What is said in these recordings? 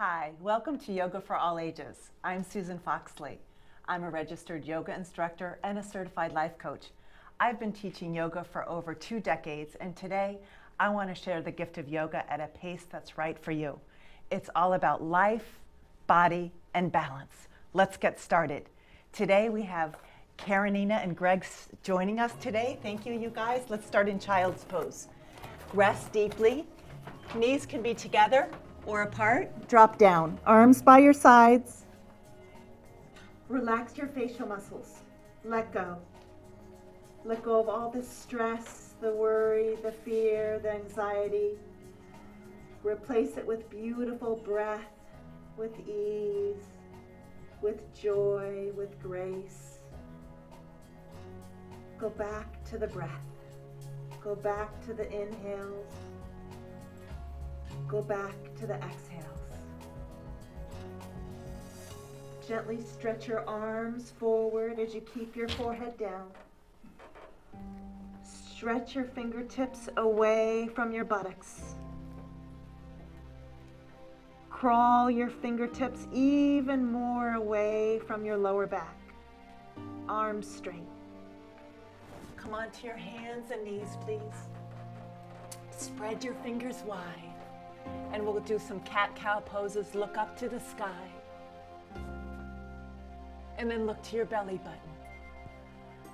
Hi, welcome to Yoga for All Ages. I'm Susan Foxley. I'm a registered yoga instructor and a certified life coach. I've been teaching yoga for over 2 decades, and today I want to share the gift of yoga at a pace that's right for you. It's all about life, body, and balance. Let's get started. Today we have Karenina and Greg joining us today. Thank you, you guys. Let's start in child's pose. Rest deeply. Knees can be together or apart. Drop down. Arms by your sides. Relax your facial muscles. Let go. Let go of all the stress, the worry, the fear, the anxiety. Replace it with beautiful breath, with ease, with joy, with grace. Go back to the breath. Go back to the inhales. Go back to the exhales. Gently stretch your arms forward as you keep your forehead down. Stretch your fingertips away from your buttocks. Crawl your fingertips even more away from your lower back. Arms straight. Come onto your hands and knees, please. Spread your fingers wide. And we'll do some cat-cow poses. Look up to the sky. And then look to your belly button.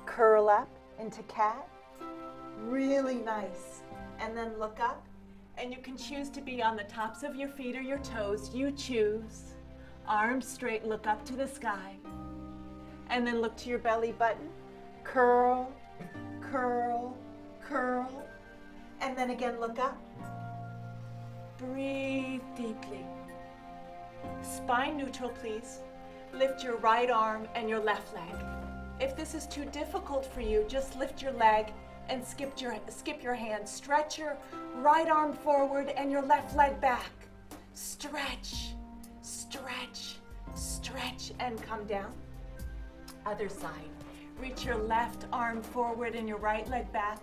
Curl up into cat. Really nice. And then look up. And you can choose to be on the tops of your feet or your toes. You choose. Arms straight, look up to the sky. And then look to your belly button. Curl, curl, curl. And then again, look up. Breathe deeply. Spine neutral, please. Lift your right arm and your left leg. If this is too difficult for you, just lift your leg and skip your hand. Stretch your right arm forward and your left leg back. Stretch, stretch, stretch, and come down. Other side. Reach your left arm forward and your right leg back.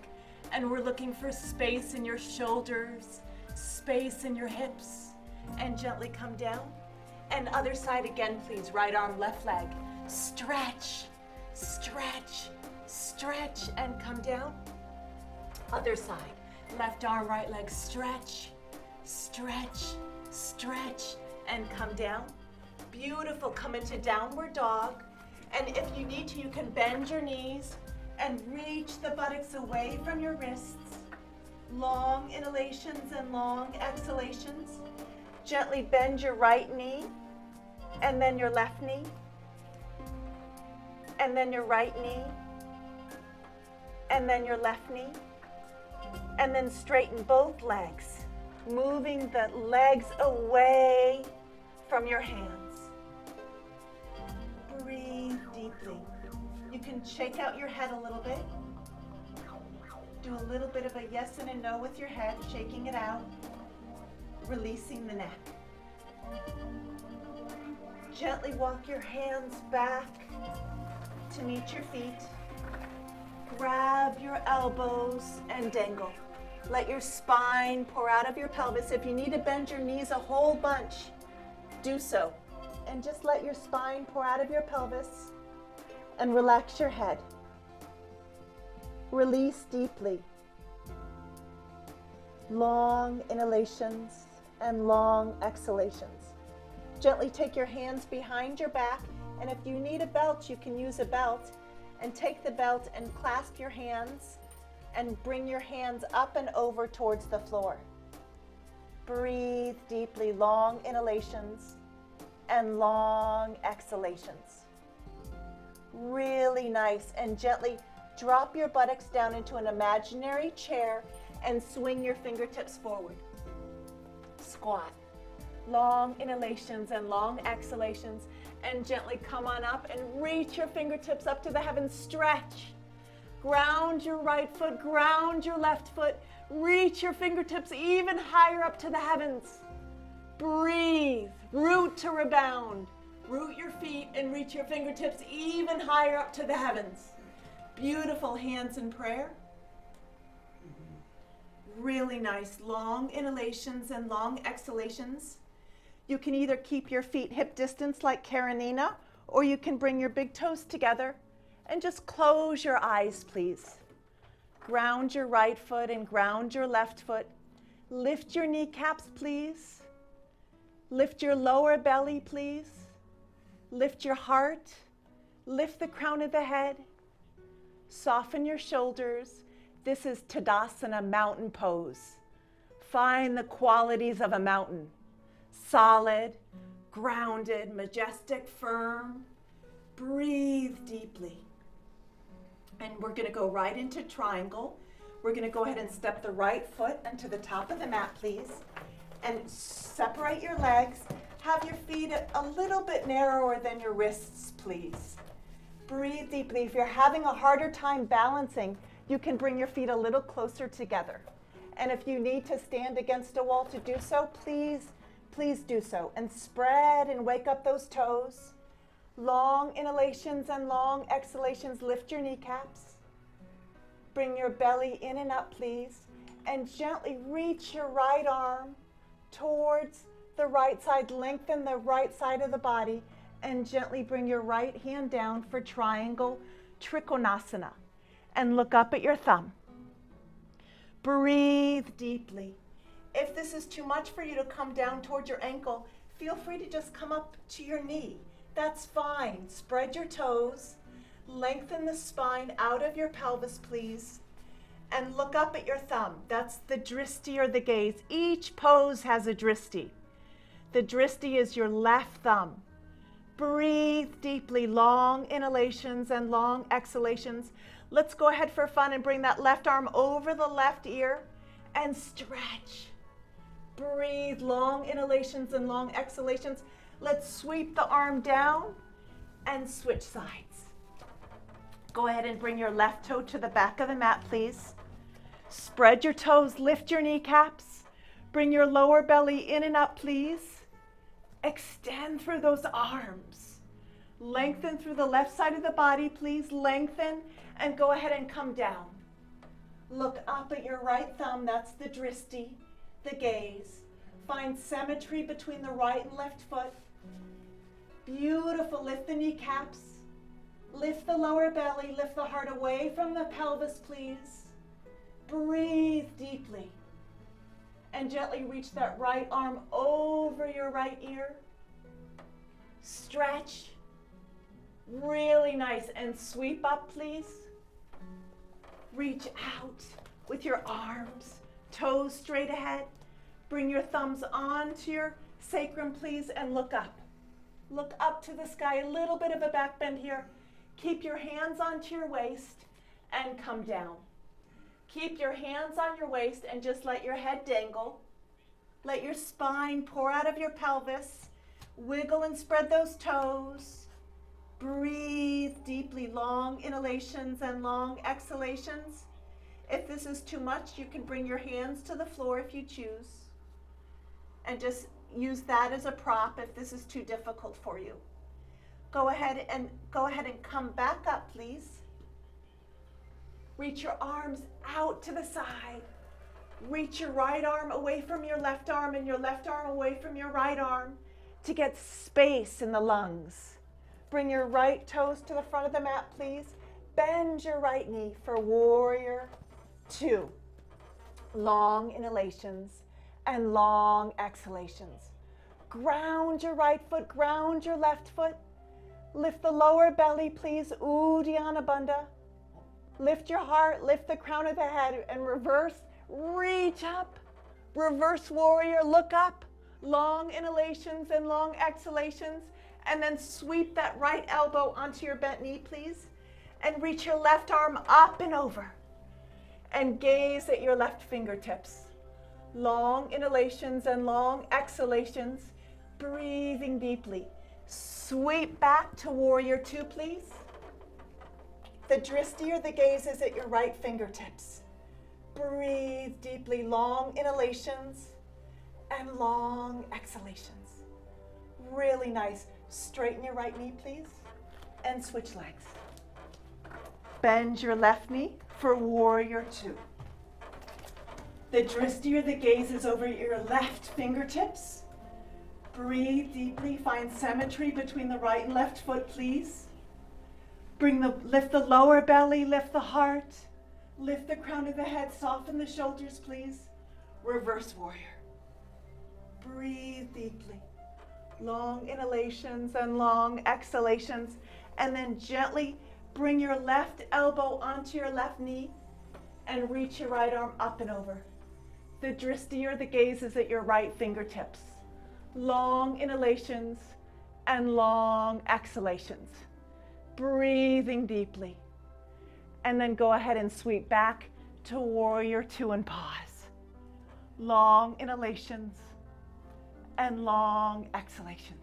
And we're looking for space in your shoulders, space in your hips, and gently come down. And other side again, please. Right arm, left leg. Stretch, stretch, stretch, and come down. Other side. Left arm, right leg. Stretch, stretch, stretch, and come down. Beautiful. Come into downward dog. And if you need to, you can bend your knees and reach the buttocks away from your wrists. Long inhalations and long exhalations. Gently bend your right knee, and then your left knee, and then your right knee, and then your left knee, and then straighten both legs, moving the legs away from your hands. Breathe deeply. You can shake out your head a little bit. Do a little bit of a yes and a no with your head, shaking it out, releasing the neck. Gently walk your hands back to meet your feet. Grab your elbows and dangle. Let your spine pour out of your pelvis. If you need to bend your knees a whole bunch, do so. And just let your spine pour out of your pelvis and relax your head. Release deeply. Long inhalations and long exhalations. Gently take your hands behind your back, and if you need a belt, you can use a belt, and take the belt and clasp your hands and bring your hands up and over towards the floor. Breathe deeply, long inhalations and long exhalations. Really nice, and gently drop your buttocks down into an imaginary chair and swing your fingertips forward. Squat. Long inhalations and long exhalations, and gently come on up and reach your fingertips up to the heavens. Stretch. Ground your right foot, ground your left foot. Reach your fingertips even higher up to the heavens. Breathe. Root to rebound. Root your feet and reach your fingertips even higher up to the heavens. Beautiful. Hands in prayer. Really nice long inhalations and long exhalations. You can either keep your feet hip distance like Karenina, or you can bring your big toes together and just close your eyes, please. Ground your right foot and ground your left foot. Lift your kneecaps, please. Lift your lower belly, please. Lift your heart. Lift the crown of the head. Soften your shoulders. This is Tadasana, mountain pose. Find the qualities of a mountain. Solid, grounded, majestic, firm. Breathe deeply. And we're going to go right into triangle. We're going to go ahead and step the right foot onto the top of the mat, please. And separate your legs. Have your feet a little bit narrower than your wrists, please. Breathe deeply. If you're having a harder time balancing, you can bring your feet a little closer together. And if you need to stand against a wall to do so, please do so. And spread and wake up those toes. Long inhalations and long exhalations. Lift your kneecaps. Bring your belly in and up, please. And gently reach your right arm towards the right side. Lengthen the right side of the body. And gently bring your right hand down for triangle Trikonasana. And look up at your thumb. Breathe deeply. If this is too much for you to come down towards your ankle, feel free to just come up to your knee. That's fine. Spread your toes. Lengthen the spine out of your pelvis, please. And look up at your thumb. That's the dristi or the gaze. Each pose has a dristi. The dristi is your left thumb. Breathe deeply, long inhalations and long exhalations. Let's go ahead for fun and bring that left arm over the left ear and stretch. Breathe, long inhalations and long exhalations. Let's sweep the arm down and switch sides. Go ahead and bring your left toe to the back of the mat, please. Spread your toes, lift your kneecaps. Bring your lower belly in and up, please. Extend through those arms. Lengthen through the left side of the body, please. Lengthen and go ahead and come down. Look up at your right thumb, that's the dristi, the gaze. Find symmetry between the right and left foot. Beautiful, lift the kneecaps. Lift the lower belly, lift the heart away from the pelvis, please. Breathe deeply. And gently reach that right arm over your right ear. Stretch. Really nice. And sweep up, please. Reach out with your arms, toes straight ahead. Bring your thumbs onto your sacrum, please, and look up. Look up to the sky, a little bit of a back bend here. Keep your hands onto your waist and come down. Keep your hands on your waist and just let your head dangle. Let your spine pour out of your pelvis. Wiggle and spread those toes. Breathe deeply, long inhalations and long exhalations. If this is too much, you can bring your hands to the floor if you choose. And just use that as a prop if this is too difficult for you. Go ahead and come back up, please. Reach your arms out to the side. Reach your right arm away from your left arm and your left arm away from your right arm to get space in the lungs. Bring your right toes to the front of the mat, please. Bend your right knee for warrior 2. Long inhalations and long exhalations. Ground your right foot, ground your left foot. Lift the lower belly, please. Uddiyana Bandha. Lift your heart, lift the crown of the head, and reverse. Reach up. Reverse warrior, look up. Long inhalations and long exhalations. And then sweep that right elbow onto your bent knee, please. And reach your left arm up and over. And gaze at your left fingertips. Long inhalations and long exhalations. Breathing deeply. Sweep back to warrior 2, please. The dristi or the gaze is at your right fingertips. Breathe deeply, long inhalations and long exhalations. Really nice. Straighten your right knee, please, and switch legs. Bend your left knee for warrior 2. The dristi or the gaze is over your left fingertips. Breathe deeply. Find symmetry between the right and left foot, please. Lift the lower belly, lift the heart. Lift the crown of the head, soften the shoulders, please. Reverse warrior. Breathe deeply. Long inhalations and long exhalations. And then gently bring your left elbow onto your left knee and reach your right arm up and over. The dristi, or the gaze, is at your right fingertips. Long inhalations and long exhalations. Breathing deeply. And then go ahead and sweep back to warrior two and pause. Long inhalations and long exhalations.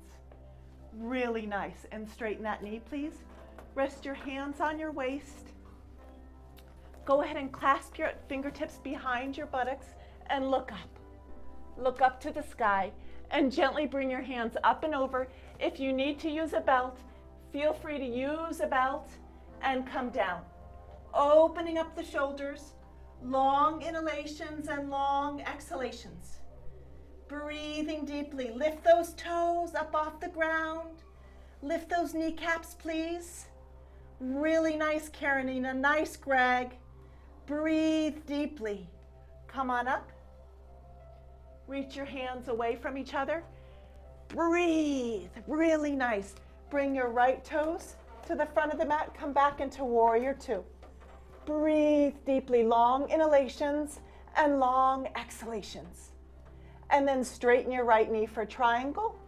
Really nice. And straighten that knee, please. Rest your hands on your waist. Go ahead and clasp your fingertips behind your buttocks and look up. Look up to the sky and gently bring your hands up and over. If you need to use a belt, feel free to use a belt and come down. Opening up the shoulders, long inhalations and long exhalations. Breathing deeply. Lift those toes up off the ground. Lift those kneecaps, please. Really nice, Karenina. Nice, Greg. Breathe deeply. Come on up. Reach your hands away from each other. Breathe. Really nice. Bring your right toes to the front of the mat. Come back into warrior two. Breathe deeply. Long inhalations and long exhalations. And then straighten your right knee for triangle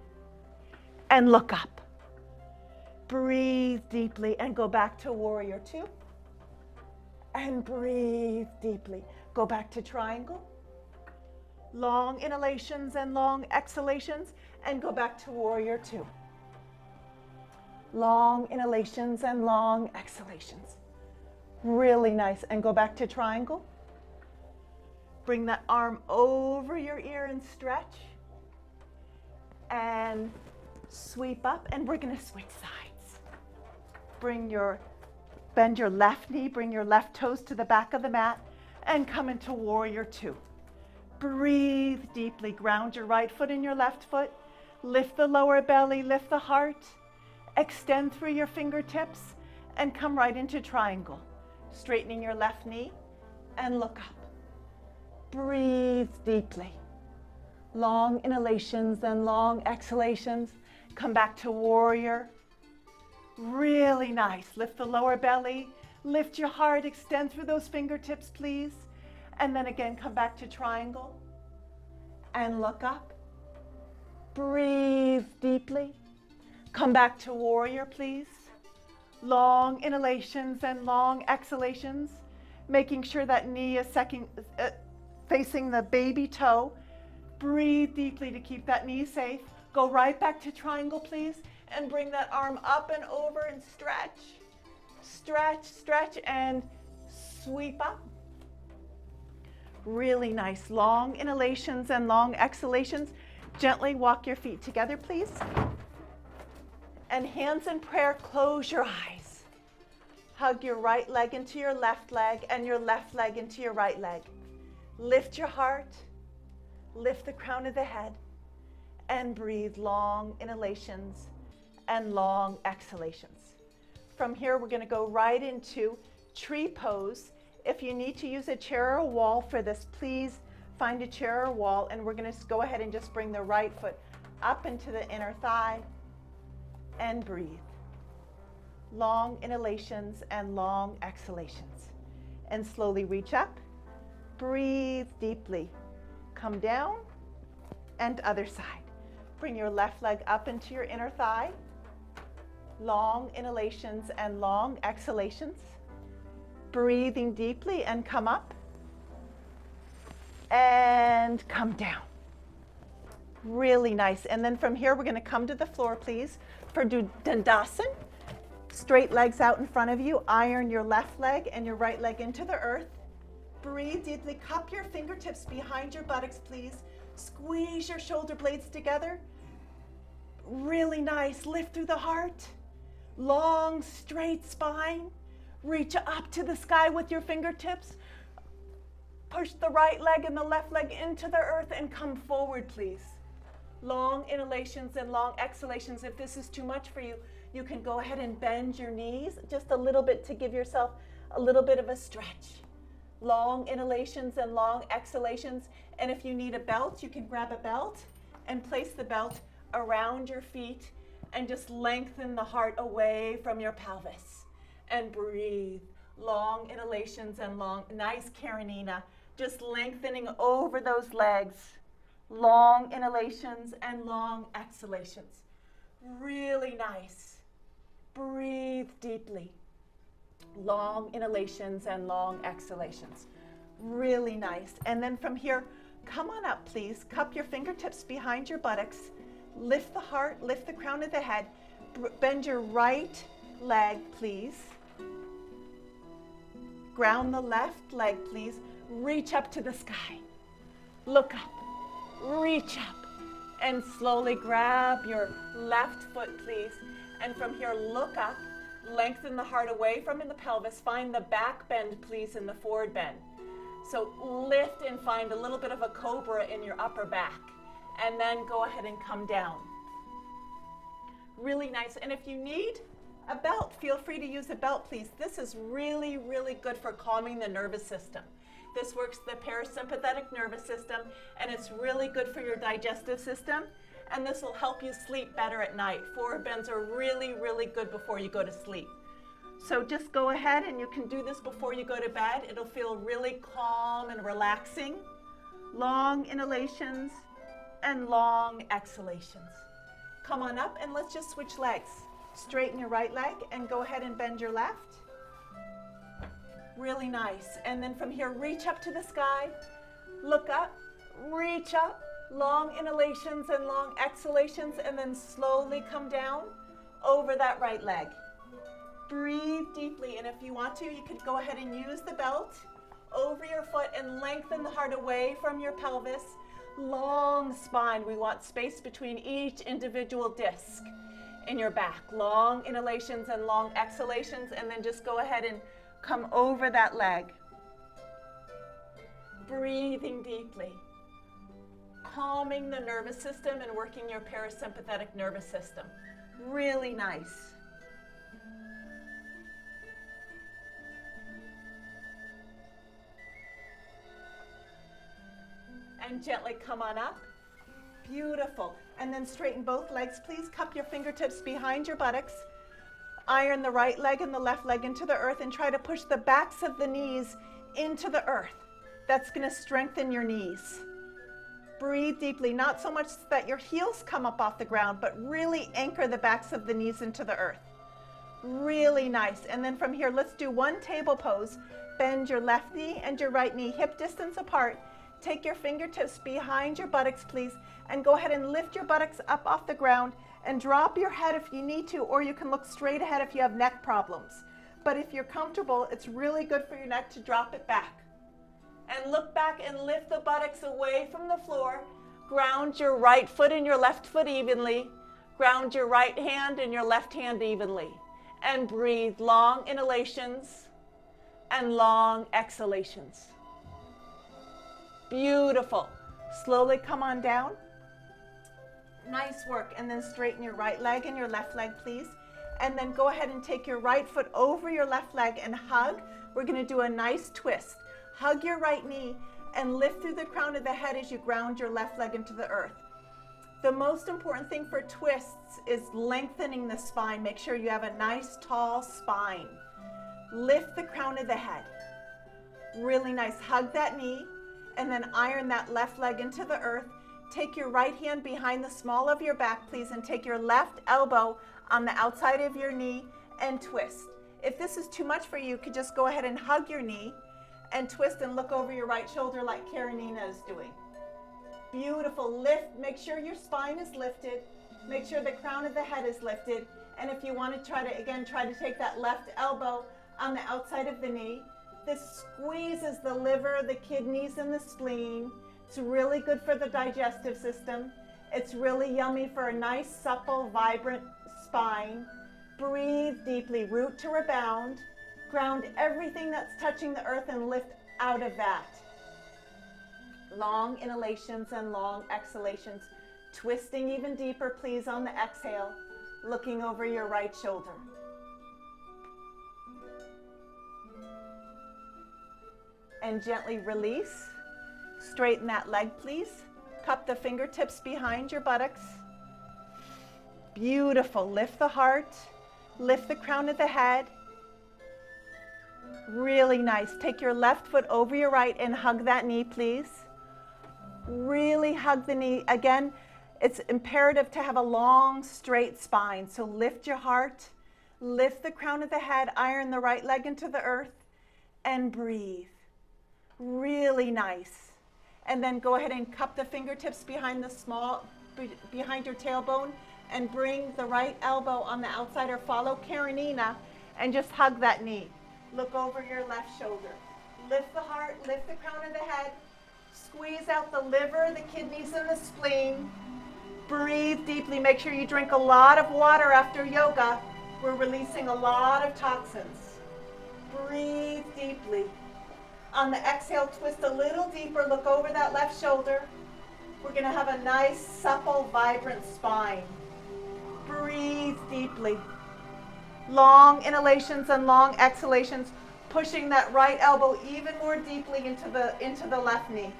and look up. Breathe deeply and go back to warrior two. And breathe deeply. Go back to triangle. Long inhalations and long exhalations and go back to warrior two. Long inhalations and long exhalations. Really nice. And go back to triangle. Bring that arm over your ear and stretch. And sweep up, and we're going to switch sides. Bend your left knee, bring your left toes to the back of the mat, and come into warrior two. Breathe deeply. Ground your right foot in your left foot. Lift the lower belly, lift the heart. Extend through your fingertips and come right into triangle. Straightening your left knee and look up. Breathe deeply. Long inhalations and long exhalations. Come back to warrior. Really nice. Lift the lower belly. Lift your heart. Extend through those fingertips, please. And then again, come back to triangle. And look up. Breathe deeply. Come back to warrior, please. Long inhalations and long exhalations. Making sure that knee is facing the baby toe. Breathe deeply to keep that knee safe. Go right back to triangle, please, and bring that arm up and over and stretch. Stretch, stretch, and sweep up. Really nice. Long inhalations and long exhalations. Gently walk your feet together, please. And hands in prayer, close your eyes. Hug your right leg into your left leg and your left leg into your right leg. Lift your heart, lift the crown of the head, and breathe long inhalations and long exhalations. From here, we're going to go right into tree pose. If you need to use a chair or a wall for this, please find a chair or wall, and we're going to go ahead and just bring the right foot up into the inner thigh and breathe. Long inhalations and long exhalations. And slowly reach up. Breathe deeply. Come down and other side. Bring your left leg up into your inner thigh. Long inhalations and long exhalations. Breathing deeply and come up. And come down. Really nice. And then from here, we're going to come to the floor, please, for Dandasana. Straight legs out in front of you. Iron your left leg and your right leg into the earth. Breathe deeply. Cup your fingertips behind your buttocks, please. Squeeze your shoulder blades together. Really nice. Lift through the heart. Long, straight spine. Reach up to the sky with your fingertips. Push the right leg and the left leg into the earth and come forward, please. Long inhalations and long exhalations. If this is too much for you, you can go ahead and bend your knees just a little bit to give yourself a little bit of a stretch. Long inhalations and long exhalations. And if you need a belt, you can grab a belt and place the belt around your feet and just lengthen the heart away from your pelvis. And breathe. Long inhalations and long, nice Karenina. Just lengthening over those legs. Long inhalations and long exhalations. Really nice. Breathe deeply. Long inhalations and long exhalations. Really nice. And then from here, come on up, please. Cup your fingertips behind your buttocks. Lift the heart, lift the crown of the head. Bend your right leg, please. Ground the left leg, please. Reach up to the sky. Look up. Reach up. And slowly grab your left foot, please. And from here, look up. Lengthen the heart away from the pelvis. Find the back bend, please, in the forward bend. So lift and find a little bit of a cobra in your upper back. And then go ahead and come down. Really nice. And if you need a belt, feel free to use a belt, please. This is really, really good for calming the nervous system. This works the parasympathetic nervous system, and it's really good for your digestive system. And this will help you sleep better at night. Forward bends are really, really good before you go to sleep. So just go ahead and you can do this before you go to bed. It'll feel really calm and relaxing. Long inhalations and long exhalations. Come on up and let's just switch legs. Straighten your right leg and go ahead and bend your left. Really nice. And then from here, reach up to the sky. Look up, reach up. Long inhalations and long exhalations, and then slowly come down over that right leg. Breathe deeply, and if you want to, you could go ahead and use the belt over your foot and lengthen the heart away from your pelvis. Long spine. We want space between each individual disc in your back. Long inhalations and long exhalations, and then just go ahead and come over that leg. Breathing deeply. Calming the nervous system and working your parasympathetic nervous system. Really nice. And gently come on up. Beautiful. And then straighten both legs, please. Cup your fingertips behind your buttocks. Iron the right leg and the left leg into the earth and try to push the backs of the knees into the earth. That's going to strengthen your knees. Breathe deeply, not so much that your heels come up off the ground, but really anchor the backs of the knees into the earth. Really nice. And then from here, let's do one table pose. Bend your left knee and your right knee hip distance apart. Take your fingertips behind your buttocks, please, and go ahead and lift your buttocks up off the ground and drop your head if you need to, or you can look straight ahead if you have neck problems. But if you're comfortable, it's really good for your neck to drop it back. And look back and lift the buttocks away from the floor. Ground your right foot and your left foot evenly. Ground your right hand and your left hand evenly. And breathe long inhalations and long exhalations. Beautiful. Slowly come on down. Nice work. And then straighten your right leg and your left leg, please. And then go ahead and take your right foot over your left leg and hug. We're going to do a nice twist. Hug your right knee and lift through the crown of the head as you ground your left leg into the earth. The most important thing for twists is lengthening the spine. Make sure you have a nice tall spine. Lift the crown of the head. Really nice. Hug that knee and then iron that left leg into the earth. Take your right hand behind the small of your back, please, and take your left elbow on the outside of your knee and twist. If this is too much for you, you could just go ahead and hug your knee and twist and look over your right shoulder like Karenina is doing. Beautiful. Lift. Make sure your spine is lifted. Make sure the crown of the head is lifted. And if you want to try to take that left elbow on the outside of the knee. This squeezes the liver, the kidneys, and the spleen. It's really good for the digestive system. It's really yummy for a nice, supple, vibrant spine. Breathe deeply. Root to rebound. Ground everything that's touching the earth and lift out of that. Long inhalations and long exhalations. Twisting even deeper, please, on the exhale, looking over your right shoulder. And gently release. Straighten that leg, please. Cup the fingertips behind your buttocks. Beautiful. Lift the heart. Lift the crown of the head. Really nice. Take your left foot over your right and hug that knee, please. Really hug the knee. Again, it's imperative to have a long, straight spine. So lift your heart. Lift the crown of the head. Iron the right leg into the earth. And breathe. Really nice. And then go ahead and cup the fingertips behind your tailbone and bring the right elbow on the outside or follow Karenina and just hug that knee. Look over your left shoulder. Lift the heart, lift the crown of the head. Squeeze out the liver, the kidneys, and the spleen. Breathe deeply. Make sure you drink a lot of water after yoga. We're releasing a lot of toxins. Breathe deeply. On the exhale, twist a little deeper. Look over that left shoulder. We're going to have a nice, supple, vibrant spine. Breathe deeply. Long inhalations and long exhalations, pushing that right elbow even more deeply into the left knee.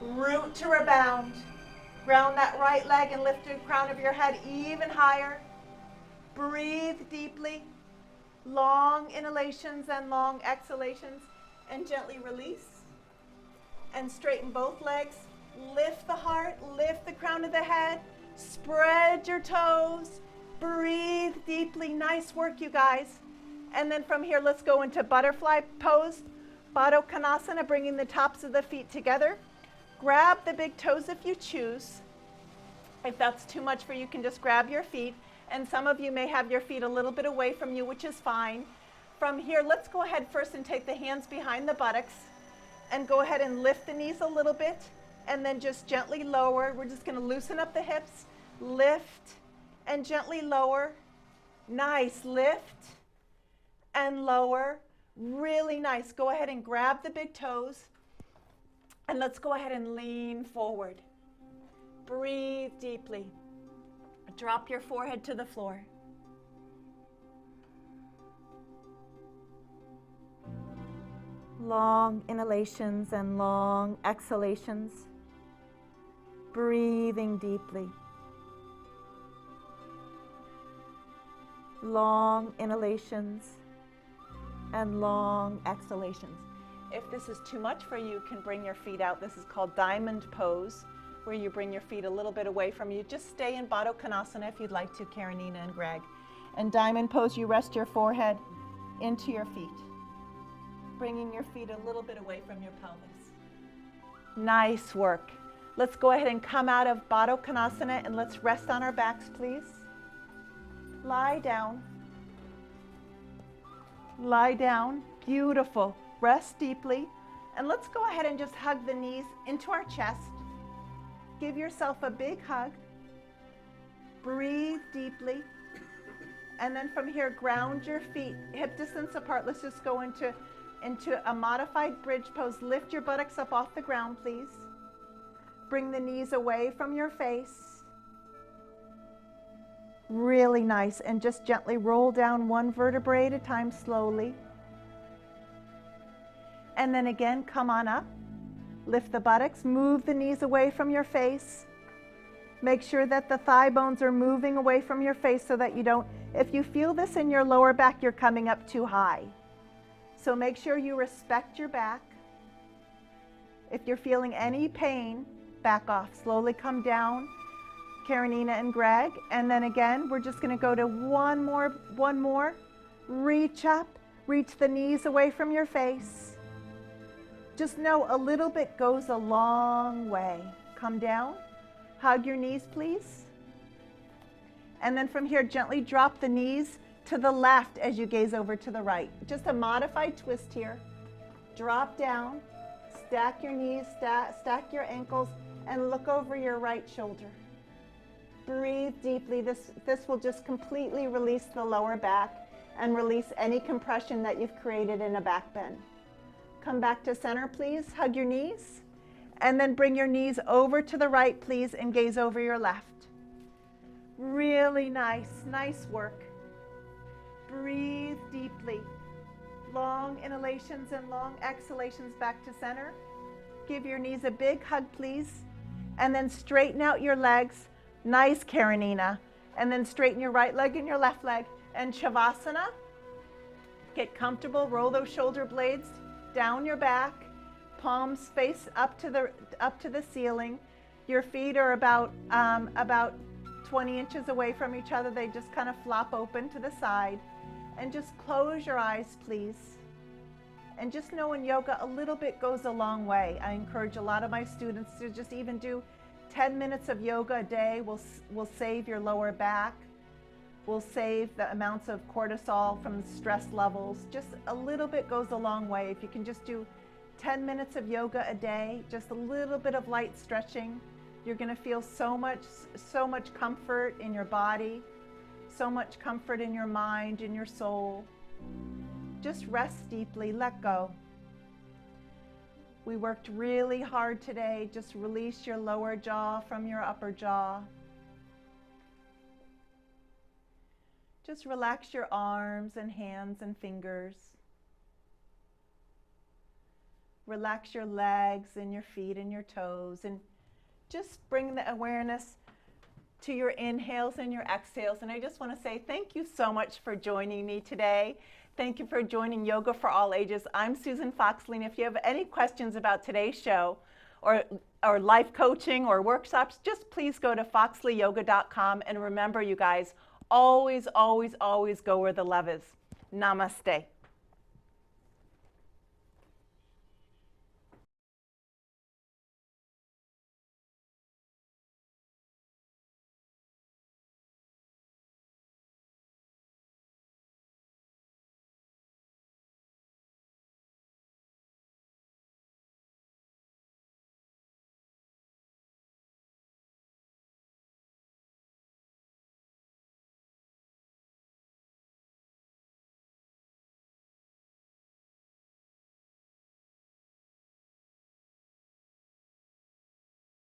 Root to rebound. Ground that right leg and lift the crown of your head even higher. Breathe deeply. Long inhalations and long exhalations. And gently release. And straighten both legs. Lift the heart, lift the crown of the head. Spread your toes. Breathe deeply. Nice work, you guys. And then from here, let's go into butterfly pose. Baddha Konasana, bringing the tops of the feet together. Grab the big toes if you choose. If that's too much for you, you can just grab your feet. And some of you may have your feet a little bit away from you, which is fine. From here, let's go ahead first and take the hands behind the buttocks and go ahead and lift the knees a little bit and then just gently lower. We're just going to loosen up the hips, lift and gently lower. Nice. Lift and lower. Really nice. Go ahead and grab the big toes and let's go ahead and lean forward. Breathe deeply. Drop your forehead to the floor. Long inhalations and long exhalations. Breathing deeply. Long inhalations and long exhalations. If this is too much for you, you can bring your feet out. This is called diamond pose, where you bring your feet a little bit away from you. Just stay in Baddha Konasana if you'd like to, Karenina and Greg. In diamond pose, you rest your forehead into your feet, bringing your feet a little bit away from your pelvis. Nice work. Let's go ahead and come out of Baddha Konasana and let's rest on our backs, please. Lie down. Lie down. Beautiful. Rest deeply. And let's go ahead and just hug the knees into our chest. Give yourself a big hug. Breathe deeply. And then from here, ground your feet hip distance apart. Let's just go into a modified bridge pose. Lift your buttocks up off the ground, please. Bring the knees away from your face. Really nice. And just gently roll down one vertebrae at a time slowly. And then again, come on up. Lift the buttocks. Move the knees away from your face. Make sure that the thigh bones are moving away from your face so that you don't, if you feel this in your lower back, you're coming up too high. So make sure you respect your back. If you're feeling any pain, back off. Slowly come down, Karenina and Greg. And then again, we're just going to go to one more. Reach up, reach the knees away from your face. Just know a little bit goes a long way. Come down, hug your knees, please. And then from here, gently drop the knees to the left as you gaze over to the right. Just a modified twist here. Drop down, stack your knees, stack your ankles, and look over your right shoulder. Breathe deeply. This will just completely release the lower back and release any compression that you've created in a back bend. Come back to center, please. Hug your knees. And then bring your knees over to the right, please, and gaze over your left. Really nice, nice work. Breathe deeply. Long inhalations and long exhalations back to center. Give your knees a big hug, please. And then straighten out your legs. Nice, Karenina. And then straighten your right leg and your left leg. And Savasana. Get comfortable. Roll those shoulder blades down your back. Palms face up to the ceiling. Your feet are about 20 inches away from each other. They just kind of flop open to the side. And just close your eyes, please. And just know in yoga, a little bit goes a long way. I encourage a lot of my students to just even do 10 minutes of yoga a day. Will save your lower back. Will save the amounts of cortisol from the stress levels. Just a little bit goes a long way. If you can just do 10 minutes of yoga a day, just a little bit of light stretching, you're going to feel so much comfort in your body, so much comfort in your mind, in your soul. Just rest deeply, let go. We worked really hard today. Just release your lower jaw from your upper jaw. Just relax your arms and hands and fingers. Relax your legs and your feet and your toes, and just bring the awareness to your inhales and your exhales. And I just want to say thank you so much for joining me today. Thank you for joining Yoga for All Ages. I'm Susan Foxley, and if you have any questions about today's show or life coaching or workshops, just please go to foxleyyoga.com. And remember, you guys, always, always, always go where the love is. Namaste.